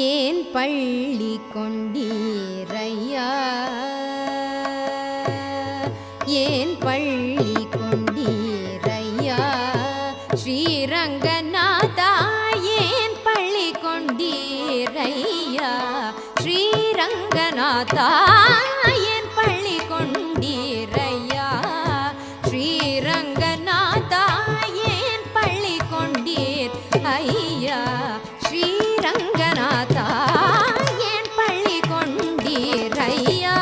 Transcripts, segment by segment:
ஏன் பள்ளி கொண்டீரையா ஏன் பள்ளி கொண்டீரையா ஸ்ரீரங்கநாதா ஏன் பள்ளி கொண்டீரையா ஸ்ரீரங்கநாதா ஏன் பள்ளி கொண்டீரையா ஸ்ரீரங்கநாதா ஏன் பள்ளி கொண்டீர் ஐயா ஸ்ரீரங்கநாதா ஏன் பள்ளி கொண்டீரையா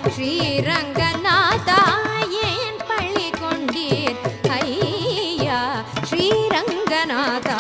ஸ்ரீரங்கநாதா ஏன் பள்ளி கொண்டீர் ஐயா ஸ்ரீரங்கநாதா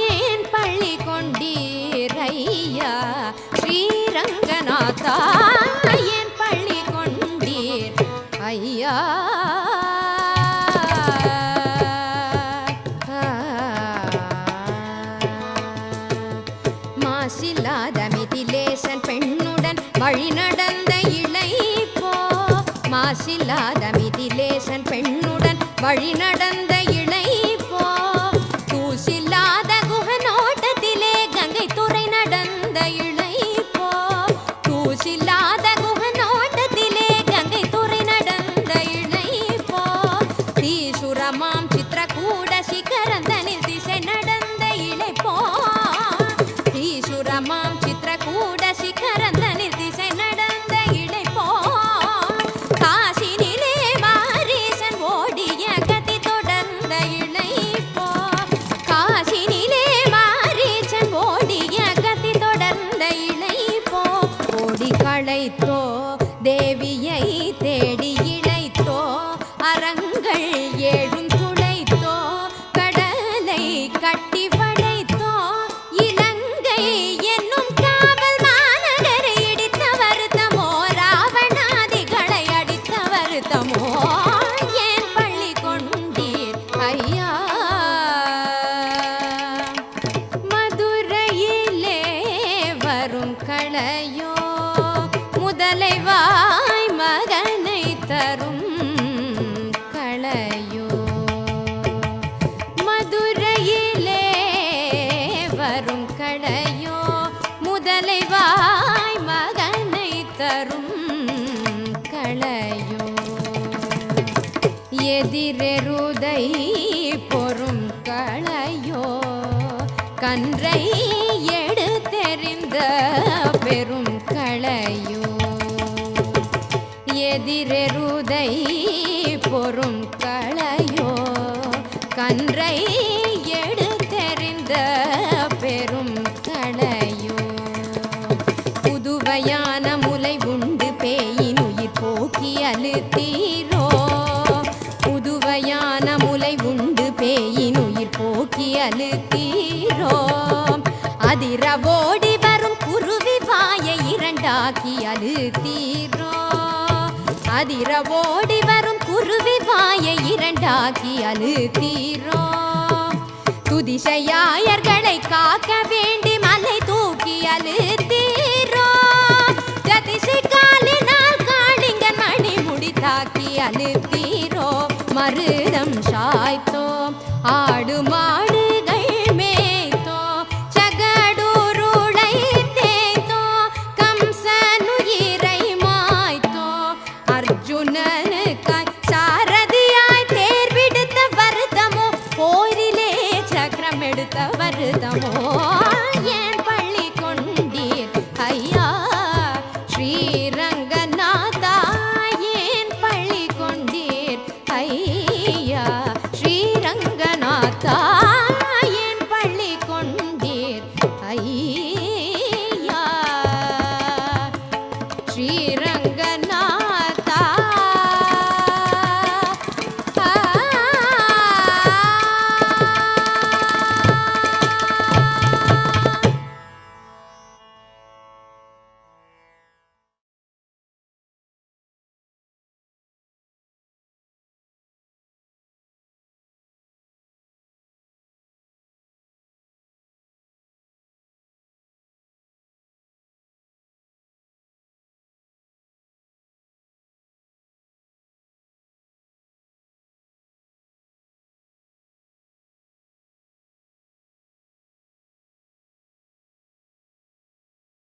ஏன் பள்ளி கொண்டீரையா ஸ்ரீரங்கநாதா ஏன் பள்ளி கொண்டீர் ஐயா மாசில்லாத மிதிலேசன் பெண்ணுடன் வழி நடந்த இளைப்போ மாசில்லாத மிதிலேசன் பெண்ணுடன் வழி நடந்த இளைப்போ தூசில்லாத குகனோட்டத்திலே கங்கை துறை நடந்த இளைப்போ தூசில்லாத குகனோட்டத்திலே கங்கை துறை நடந்த இளைப்போ தீசுரமாம் சித்திரகூட சிகரந்தனில் திசை நடந்த இளைப்போ தீசுரமாம் சித்திரகூட சிகரந்தனில் திசை நடந்த இளைப்போ காசினிலே மாரீசன் ஓடிய கதி தொடர்ந்த இளைப்போ காசினிலே மாரீசன் ஓடிய கதி தொடர்ந்த இளைப்போ ஓடி களைத்தோ தேவியை தேடி இழைத்தோ அரங்கள் ஏழும் துளைத்தோ கடலை கட்டி வளைத்தோ இலங்கை என்னும் காவல் மாநகரை இடித்த வருத்தமோ ராவணாதிகளை அடித்த வருத்தமோ ஏன் பள்ளி கொண்டீர் ஐயா மதுரையிலே வரும் களையோ முதலை வாய் மகனை தரும் களையோ மதுரையிலே வரும் களையோ முதலை வாய் மகனை தரும் களையோ எதிரெருதை பொறும் களையோ கன்றை பெரும் களையோ எதிரெருதை பொறும் களையோ கன்றை எடுத்தெறிந்த பெரும் களையோ புதுவையான முலை உண்டு பேயினுயிர் போக்கி அழுத்தீரோ புதுவையான முலை உண்டு பேயினுயிர் போக்கி அழுத்தீரோ அதிர ஓடி வரும் குருவி வாயை இரண்டாக்கி அழுத்தீரோ அதிர ஓடி வரும் குருவி வாயை இரண்டாக்கி அழுத்தீரோ துதிசையாயர்களை காக்க வேண்டி மலை தூக்கி அழுத்தீரோ ஜதிசை காலினால் காளிங்கன் மணி முடித்தாக்கி அழுத்தீரோ மருதம் சாய்த்தோ ஆடு மாடுகள் மேய்த்தோ சகடூருளை தேய்த்தோ கம்சனுயிரை மாய்த்தோ அர்ஜுனனுக்காய் சாரதியாய் தேர்விடுத்த வருத்தமோ போரிலே சக்கரம் எடுத்த வருத்தமோ